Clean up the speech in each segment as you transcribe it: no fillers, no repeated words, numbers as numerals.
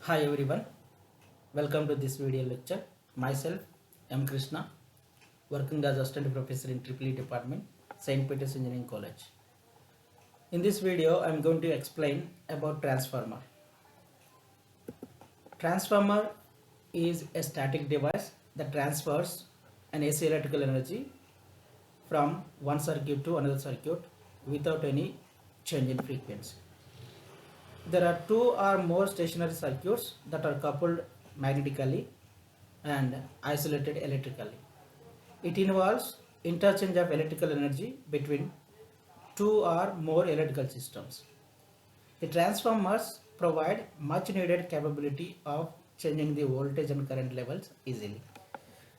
Hi everyone, welcome to this video lecture. Myself, M. Krishna, working as Assistant Professor in EEE Department, St. Peter's Engineering College. In this video, I am going to explain about transformer. Transformer is a static device that transfers an AC electrical energy from one circuit to another circuit without any change in frequency. There are two or more stationary circuits that are coupled magnetically and isolated electrically. It involves interchange of electrical energy between two or more electrical systems. The transformers provide much needed capability of changing the voltage and current levels easily.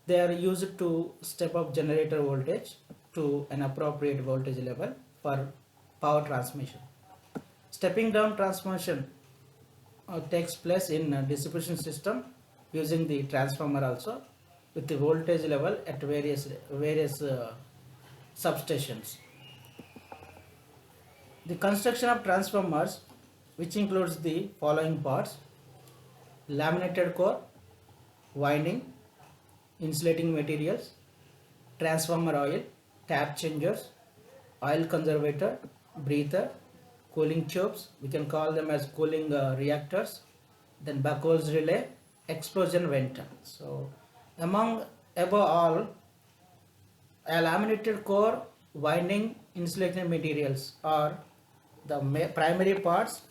They are used to step up generator voltage to an appropriate voltage level for power transmission. Stepping down transmission takes place in a distribution system using the transformer also with the voltage level at various substations. The construction of transformers, which includes the following parts: laminated core, winding, insulating materials, transformer oil, tap changers, oil conservator, breather, cooling tubes, we can call them as cooling reactors, then Buchholz relay, explosion vent. So among above all, a laminated core, winding, insulating materials are the primary parts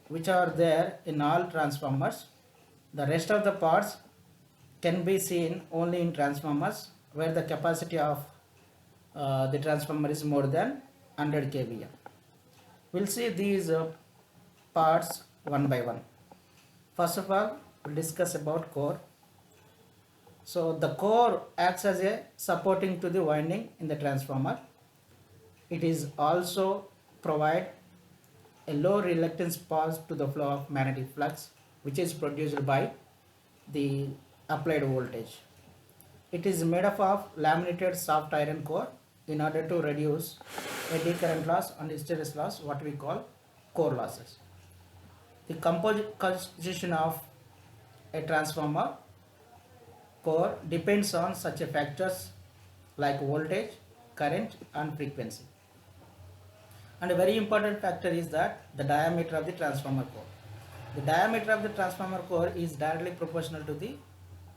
which are there in all transformers. The rest of the parts can be seen only in transformers where the capacity of the transformer is more than 100 kVA. We'll see these parts one by one. First of all, we'll discuss about core. So the core acts as a supporting to the winding in the transformer. It is also provide a low reluctance path to the flow of magnetic flux which is produced by the applied voltage. It is made up of laminated soft iron core in order to reduce eddy current loss and hysteresis loss, what we call core losses. The composition of a transformer core depends on such factors like voltage, current and frequency. And a very important factor is that the diameter of the transformer core. The diameter of the transformer core is directly proportional to the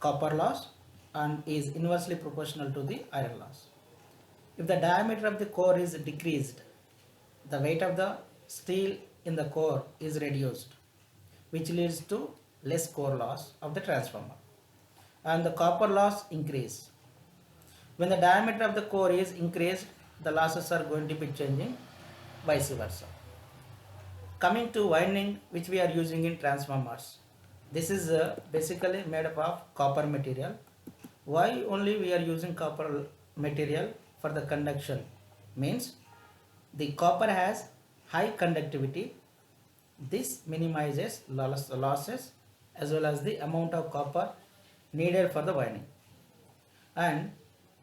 copper loss and is inversely proportional to the iron loss. If the diameter of the core is decreased, the weight of the steel in the core is reduced, which leads to less core loss of the transformer, and the copper loss increase. When the diameter of the core is increased, the losses are going to be changing, vice versa. Coming to winding, which we are using in transformers, this is basically made up of copper material. Why only we are using copper material for the conduction? Means the copper has high conductivity. This minimizes losses as well as the amount of copper needed for the winding. And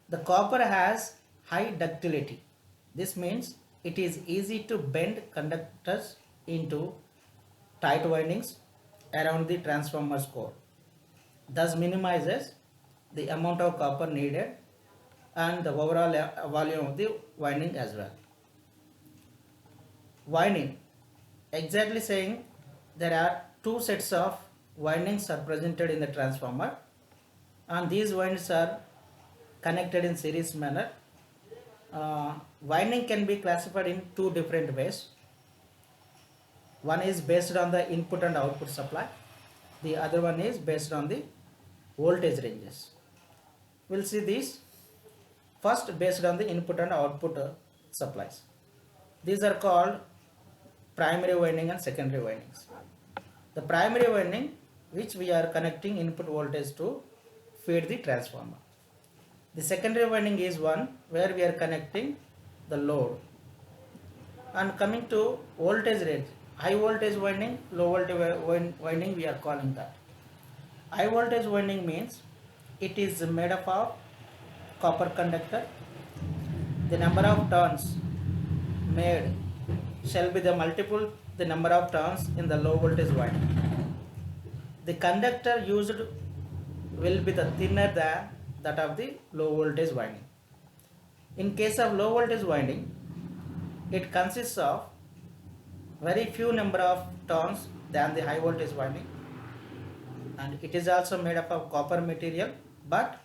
the copper has high ductility. This means it is easy to bend conductors into tight windings around the transformer's core, thus minimizes the amount of copper needed and the overall volume of the winding as well. Winding, exactly saying there are two sets of windings are presented in the transformer, and these windings are connected in series manner. Winding can be classified in two different ways. One is based on the input and output supply. The other one is based on the voltage ranges. We'll see these. First, based on the input and output supplies. These are called primary winding and secondary windings. The primary winding, which we are connecting input voltage to feed the transformer. The secondary winding is one where we are connecting the load. And coming to voltage range, high voltage winding, low voltage winding, we are calling that. High voltage winding means it is made up of copper conductor. The number of turns made shall be the multiple the number of turns in the low voltage winding. The conductor used will be the thinner than that of the low voltage winding. In case of low voltage winding, it consists of very few number of turns than the high voltage winding, and it is also made up of copper material, but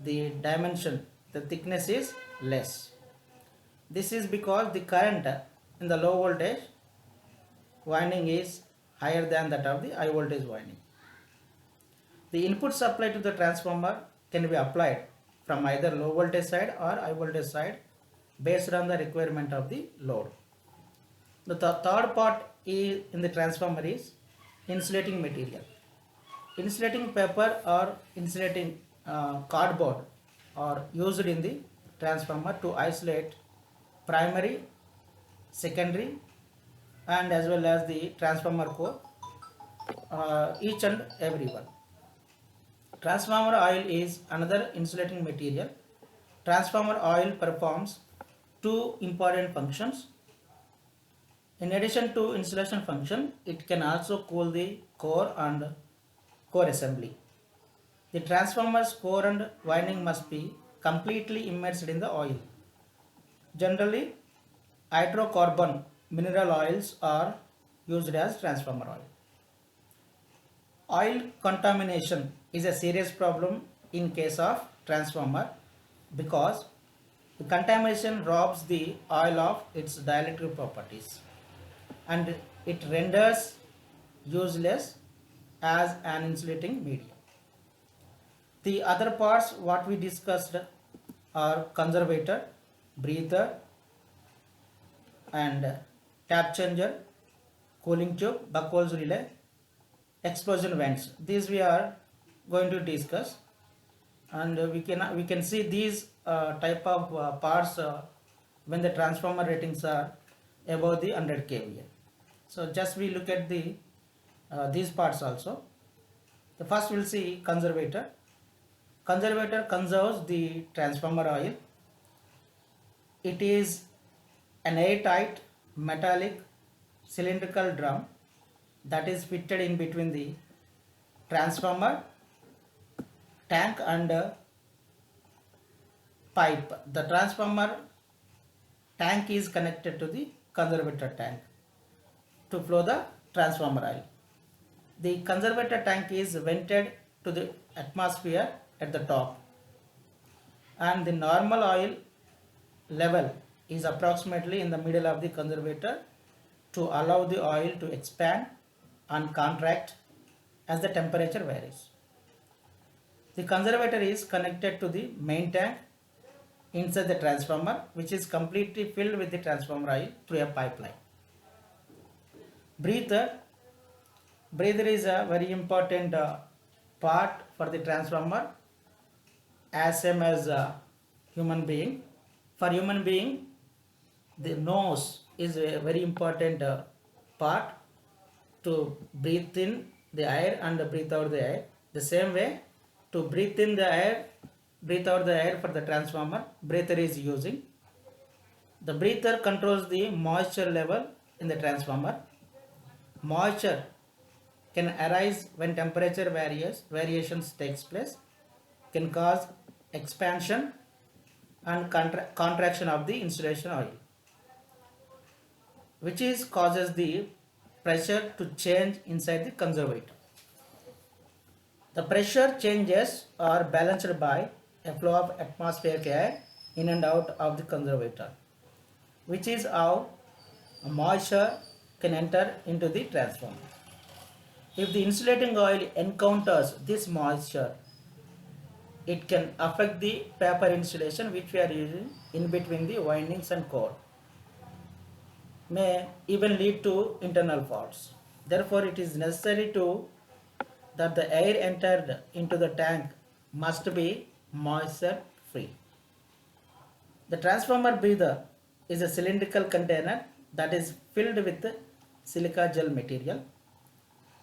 the dimension, the thickness is less. This is because the current in the low voltage winding is higher than that of the high voltage winding. The input supply to the transformer can be applied from either low voltage side or high voltage side based on the requirement of the load. The third part is in the transformer is insulating material. Insulating paper or insulating cardboard are used in the transformer to isolate primary, secondary, and as well as the transformer core, each and every one. Transformer oil is another insulating material. Transformer oil performs two important functions. In addition to insulation function, it can also cool the core and core assembly. The transformer's core and winding must be completely immersed in the oil. Generally, hydrocarbon mineral oils are used as transformer oil. Oil contamination is a serious problem in case of transformer because the contamination robs the oil of its dielectric properties and it renders useless as an insulating medium. The other parts what we discussed are conservator, breather, and tap changer, cooling tube, Buchholz relay, explosion vents. These we are going to discuss, and we can see these type of parts when the transformer ratings are above the 100 kVA. So just we look at the these parts also. The first we'll see conservator. Conservator conserves the transformer oil. It is an airtight metallic cylindrical drum that is fitted in between the transformer tank and pipe. The transformer tank is connected to the conservator tank to flow the transformer oil. The conservator tank is vented to the atmosphere at the top, and the normal oil level is approximately in the middle of the conservator to allow the oil to expand and contract as the temperature varies. The conservator is connected to the main tank inside the transformer, which is completely filled with the transformer oil through a pipeline. Breather is a very important part for the transformer, as same as human being. For human being, the nose is a very important part to breathe in the air and breathe out the air. The same way, to breathe in the air, breathe out the air for the transformer, breather is using. The breather controls the moisture level in the transformer. Moisture can arise when temperature variations takes place, can cause expansion and contraction of the insulation oil, which is causes the pressure to change inside the conservator. The pressure changes are balanced by a flow of atmospheric air in and out of the conservator, which is how moisture can enter into the transformer. If the insulating oil encounters this moisture, it can affect the paper insulation which we are using in between the windings and core, may even lead to internal faults. Therefore, it is necessary that the air entered into the tank must be moisture free. The transformer breather is a cylindrical container that is filled with silica gel material.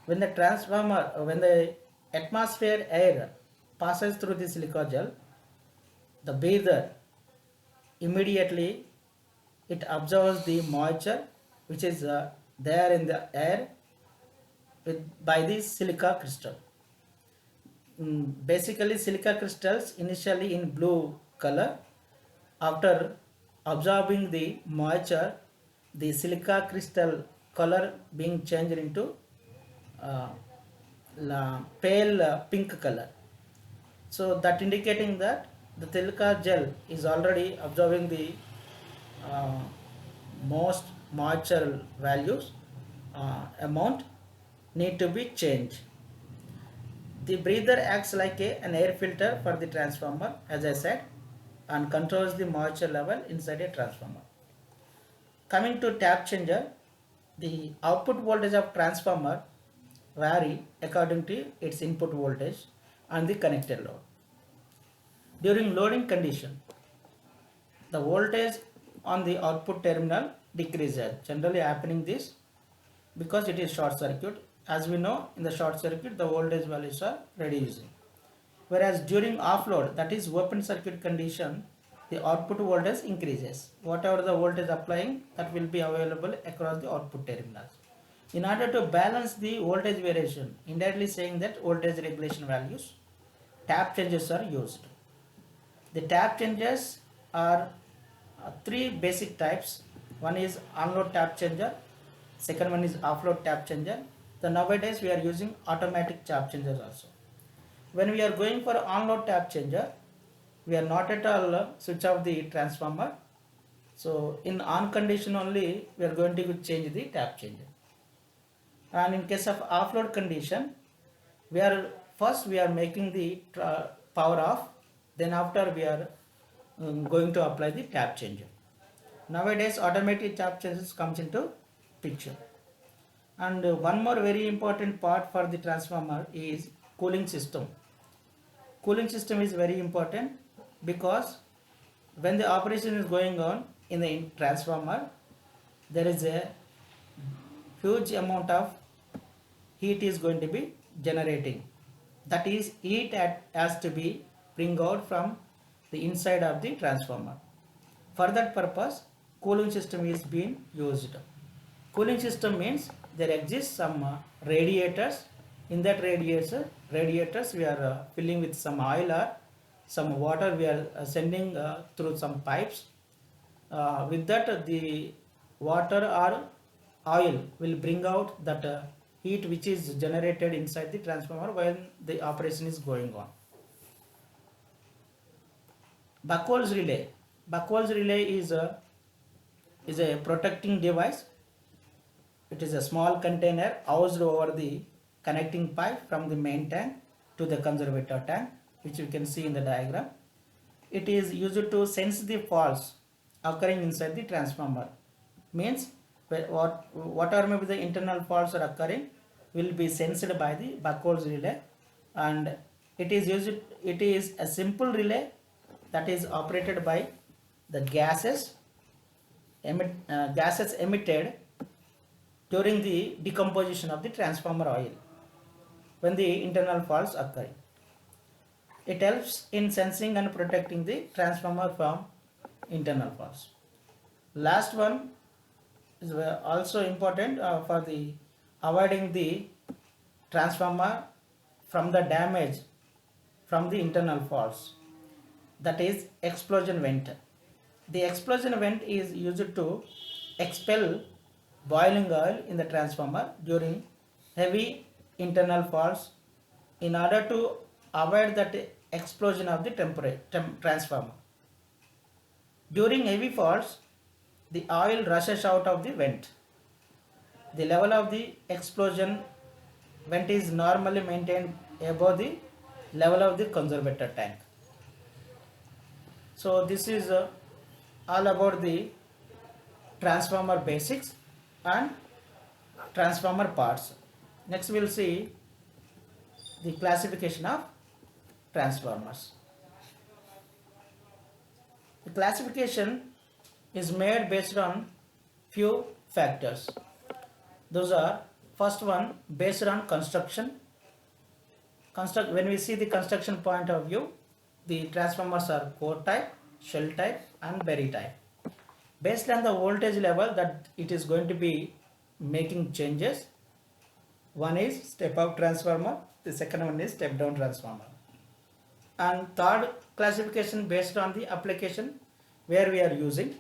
When the atmosphere air passes through the silica gel, the breather immediately it absorbs the moisture which is there in the air by the silica crystal. Basically, silica crystals initially in blue color. After absorbing the moisture, the silica crystal color being changed into uh, pale pink color. So that indicating that the silica gel is already absorbing the uh, most moisture values amount need to be changed. The breather acts like an air filter for the transformer, as I said, and controls the moisture level inside a transformer. Coming to tap changer, the output voltage of transformer vary according to its input voltage and the connected load. During loading condition, the voltage on the output terminal decreases. Generally happening this because it is short circuit. As we know, in the short circuit, the voltage values are reducing. Whereas during offload, that is open circuit condition, the output voltage increases. Whatever the voltage applying, that will be available across the output terminals. In order to balance the voltage variation, indirectly saying that voltage regulation values, tap changes are used. The tap changes are three basic types. One is on-load tap changer, second one is off-load tap changer. The nowadays we are using automatic tap changers also. When we are going for on-load tap changer, we are not at all switch off the transformer. So in on condition only we are going to change the tap changer. And in case of off-load condition, we are making the power off, then after we are going to apply the tap changer. Nowadays automatic tap changers comes into picture. And one more very important part for the transformer is cooling system. Cooling system is very important because when the operation is going on in the transformer, there is a huge amount of heat is going to be generating. That is, heat has to be bring out from the inside of the transformer. For that purpose, cooling system is being used. Cooling system means there exists some radiators. In that radiators we are filling with some oil or some water we are sending through some pipes. With that the water or oil will bring out that heat which is generated inside the transformer when the operation is going on. Buchholz relay. Buchholz relay is a protecting device. It is a small container housed over the connecting pipe from the main tank to the conservator tank, which you can see in the diagram. It is used to sense the faults occurring inside the transformer. Means whatever may be the internal faults are occurring will be sensed by the Buchholz relay, and it is a simple relay that is operated by the gases emitted during the decomposition of the transformer oil when the internal faults occur. It helps in sensing and protecting the transformer from internal faults. Last one is also important for the avoiding the transformer from the damage from the internal faults. That is explosion vent. The explosion vent is used to expel boiling oil in the transformer during heavy internal faults in order to avoid that explosion of the transformer. During heavy faults, the oil rushes out of the vent. The level of the explosion vent is normally maintained above the level of the conservator tank. So this is all about the transformer basics and transformer parts. Next we will see the classification of transformers. The classification is made based on few factors. Those are, first one, based on construction. When we see the construction point of view, the transformers are core type, shell type and berry type. Based on the voltage level that it is going to be making changes, One is step up transformer, the second one is step down transformer. And third classification based on the application where we are using,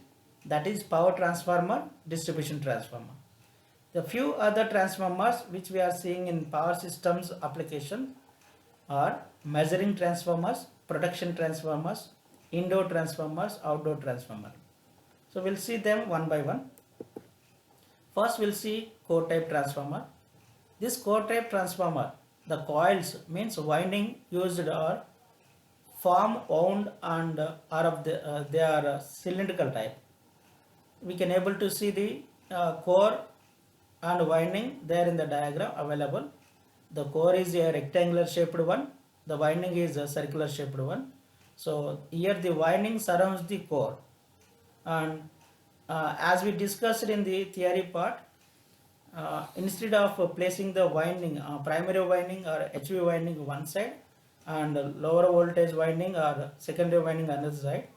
that is power transformer, distribution transformer. The few other transformers which we are seeing in power systems application are measuring transformers, protection transformers, indoor transformers, outdoor transformer. So we'll see them one by one. First we'll see core type transformer. This core type transformer, the coils means winding used are form wound and are of the they are cylindrical type. We can able to see the core and winding there in the diagram available. The core is a rectangular shaped one, the winding is a circular shaped one. So here the winding surrounds the core, and as we discussed in the theory part, instead of placing the winding, primary winding or HV winding one side and lower voltage winding or secondary winding another side,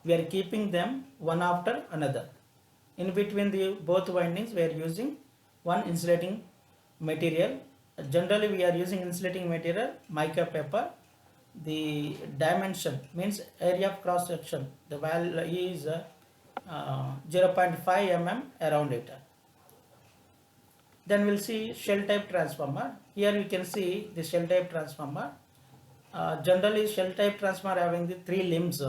we are keeping them one after another. In between the both windings we are using one insulating material. Generally we are using insulating material mica paper. The dimension means area of cross section, the value is 0.5 mm around it. Then we'll see shell type transformer. Here we can see the shell type transformer. Generally shell type transformer having the three limbs,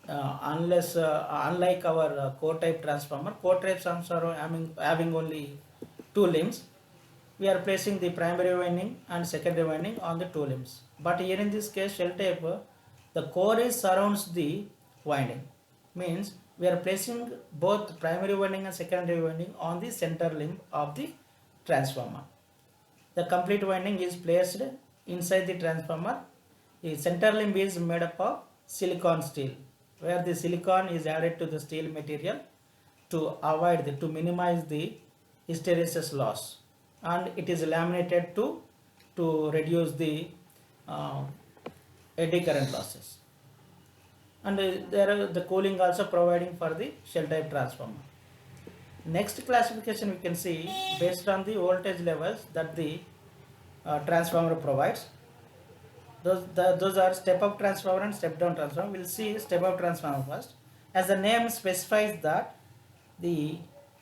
unlike our core type transformer. Core type transformer having only two limbs. We are placing the primary winding and secondary winding on the two limbs. But here in this case shell type, the core is surrounds the winding, means we are placing both primary winding and secondary winding on the center limb of the transformer. The complete winding is placed inside the transformer. The center limb is made up of silicon steel, where the silicon is added to the steel material to minimize the hysteresis loss, and it is laminated to reduce the eddy current losses. And there are the cooling also providing for the shell type transformer. Next classification we can see based on the voltage levels that the transformer provides. Those are step up transformer and step down transformer. We'll see step up transformer first. As the name specifies that the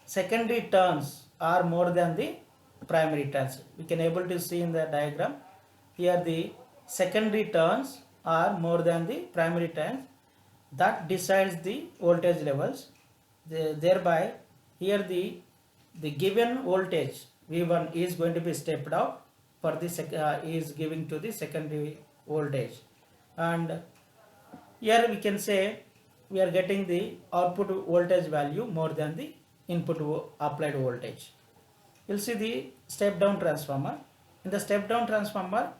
secondary turns are more than the primary turns. We can able to see in the diagram here the secondary turns are more than the primary turns. That decides the voltage levels. Thereby here the given voltage V1 is going to be stepped up for the is giving to the secondary voltage, and here we can say we are getting the output voltage value more than the input applied voltage. We'll see the step down transformer. In the step down transformer,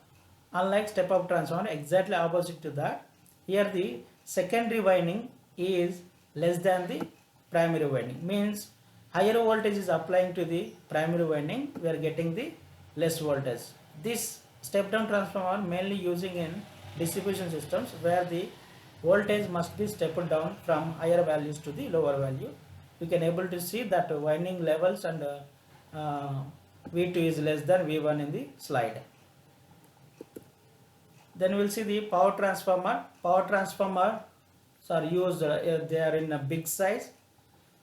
unlike step up transformer, exactly opposite to that, here the secondary winding is less than the primary winding, means higher voltage is applying to the primary winding, we are getting the less voltage. This step down transformer mainly using in distribution systems where the voltage must be stepped down from higher values to the lower value. We can able to see that winding levels and V2 is less than V1 in the slide. Then we'll see the power transformer. Power transformers are used, they are in a big size,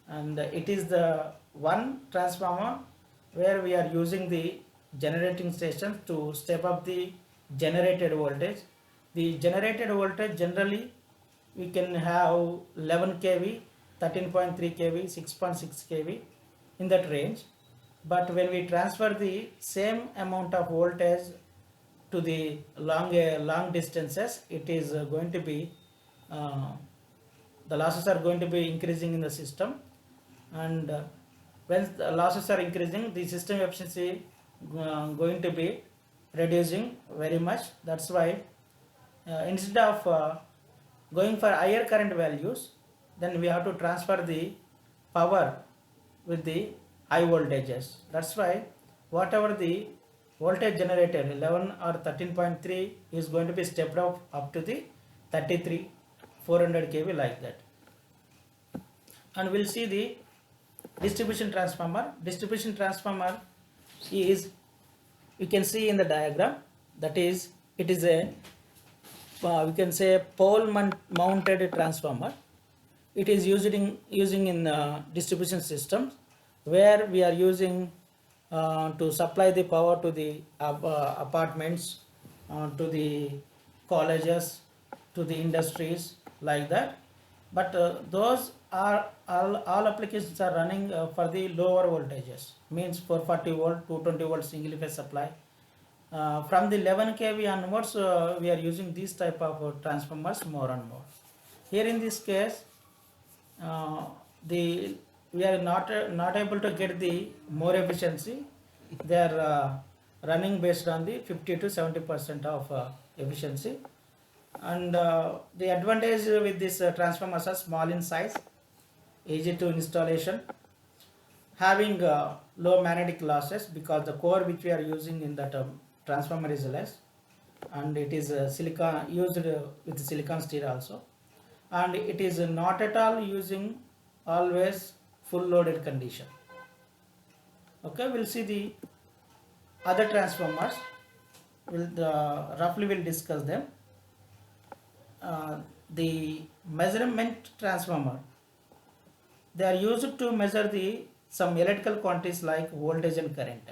and it is the one transformer where we are using the generating stations to step up the generated voltage. The generated voltage generally we can have 11 kV, 13.3 kV, 6.6 kV in that range. But when we transfer the same amount of voltage to the long distances, it is going to be the losses are going to be increasing in the system, and when the losses are increasing, the system efficiency going to be reducing very much. That's why instead of going for higher current values, then we have to transfer the power with the high voltages. That's why whatever the voltage generated 11 or 13.3 is going to be stepped up to the 33 400 kV like that. And we'll see the distribution transformer. Distribution transformer is you can see in the diagram, that is, it is a we can say pole mounted transformer. It is using in distribution systems, where we are using to supply the power to the apartments, to the colleges, to the industries, like that. But those are all applications are running for the lower voltages, means 440 volt, 220 volt single phase supply. From the 11 kV onwards, we are using these type of transformers more and more. Here in this case, uh, the we are not able to get the more efficiency. They are running based on the 50 to 70% of efficiency. And the advantage with this transformers are small in size, easy to installation, having low magnetic losses, because the core which we are using in that transformer is less, and it is silicon used with silicon steel also, and it is not at all using always full loaded condition. Okay, we'll see the other transformers. Roughly we'll discuss them. The measurement transformer, they are used to measure the some electrical quantities like voltage and current,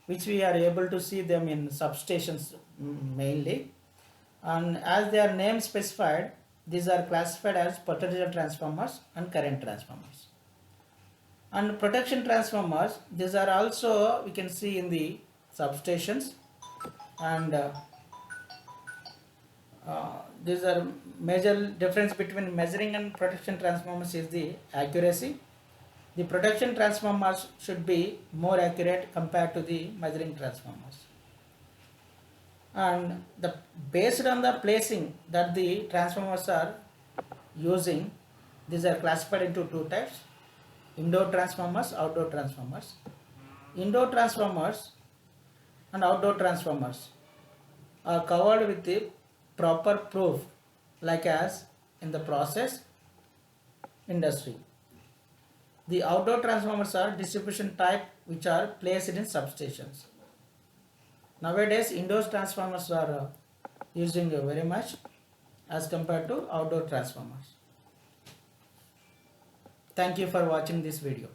which we are able to see them in substations mainly. And as their name specified, these are classified as potential transformers and current transformers. And protection transformers, these are also we can see in the substations. And these are major difference between measuring and protection transformers is the accuracy. The protection transformers should be more accurate compared to the measuring transformers. And based on the placing that the transformers are using, these are classified into two types: indoor transformers, outdoor transformers. Indoor transformers and outdoor transformers are covered with the proper proof, like as in the process industry. The outdoor transformers are distribution type, which are placed in substations. Nowadays, indoor transformers are using very much as compared to outdoor transformers. Thank you for watching this video.